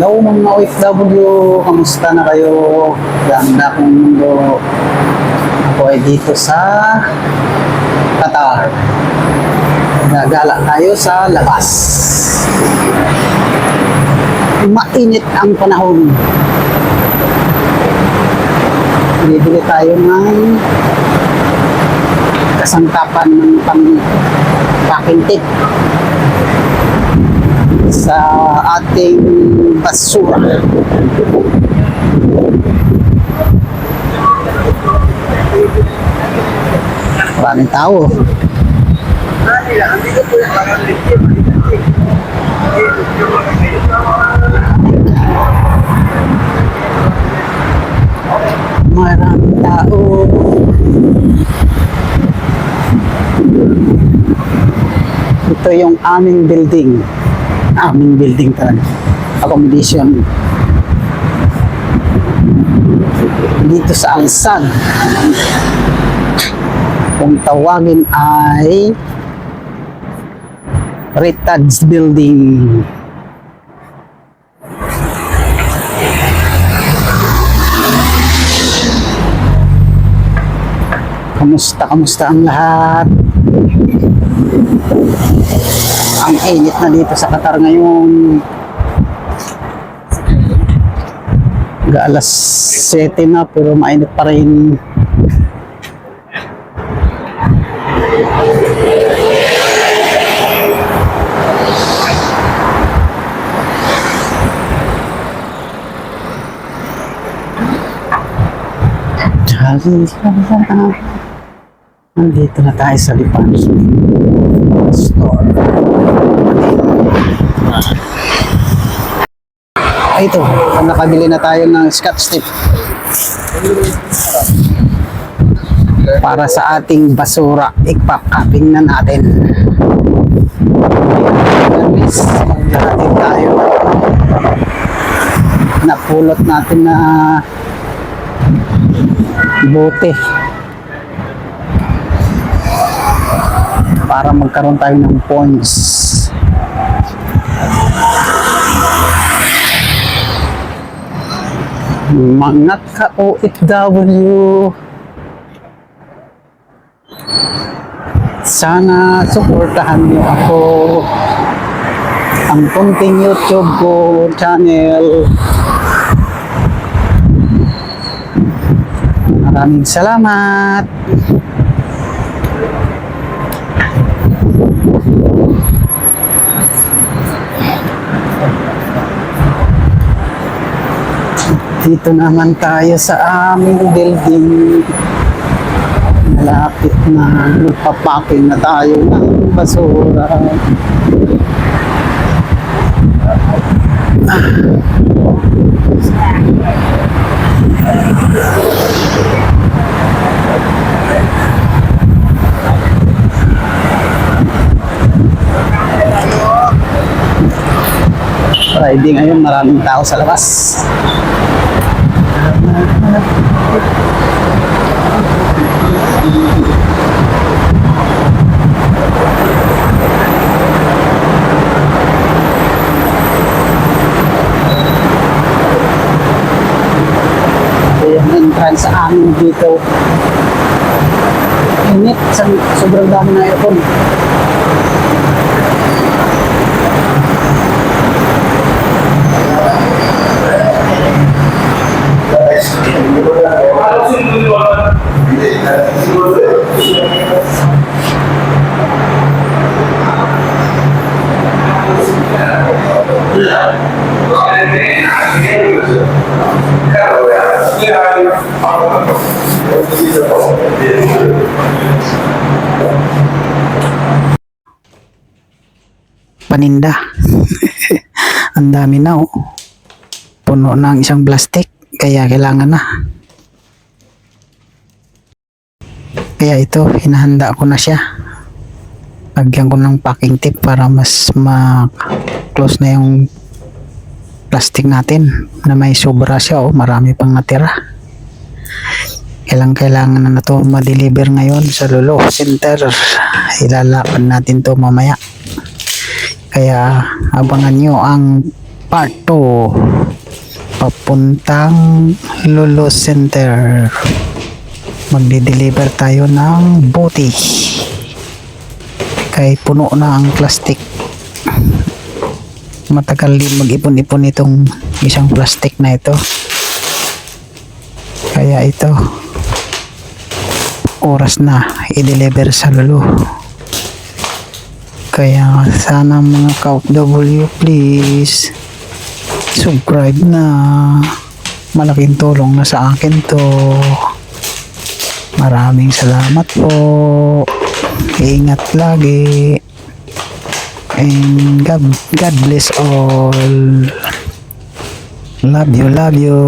Hello mga OFW, kamusta na kayo? Ganda kong mundo. Ako ay dito sa Qatar. Nagala tayo sa labas. Mainit ang panahon. Bibili tayo ng kasangkapan ng packing tape sa ating basura. Maraming tao. Maraming tao. Ito yung aming building. Aming building talaga. Accommodation. Dito sa Alsan. Kung tawagin ay Ritage Building. Kamusta ang lahat? Ang init na dito sa Qatar ngayon. Alas 7 na pero mainit pa rin. Nandito na tayo sa Lipan Store. Ito, nakabili na tayo ng Scotch tape para sa ating basura. Ipapacking na natin. Magdating tayo. Napulot natin na bote para magkaroon tayo ng points. Mga ka-OFW, sana suportahan niyo ako, ang konting YouTube ko channel. Maraming salamat. Dito naman tayo sa aming building. Malapit na, magpapaking na tayo ng basura. Friday ngayon, maraming tao sa labas. Yung entrance sa amin dito. Init, sobrang dami na aircon. Paninda. Ang dami na oh. Puno ng isang plastic, kaya kailangan na. Kaya ito, hinahanda ko na siya. Lagyan ko ng packing tape para mas ma-close na yung plastic natin na may sobra siya o marami pang natira. Kailangan na to ma-deliver ngayon sa Lolo Center. Ilalakad natin to mamaya. Kaya abangan nyo ang part 2. papuntang Lulu Center. Magdi-deliver tayo ng bote. Kay puno na ang plastic. Matagal din mag-ipon-ipon itong isang plastic na ito. Kaya ito, oras na i-deliver sa Lulu. Kaya sana mga ka-OFW, please subscribe na. Malaking tulong na sa akin to. Maraming salamat po. Ingat lagi. And God bless all. Love you, love you.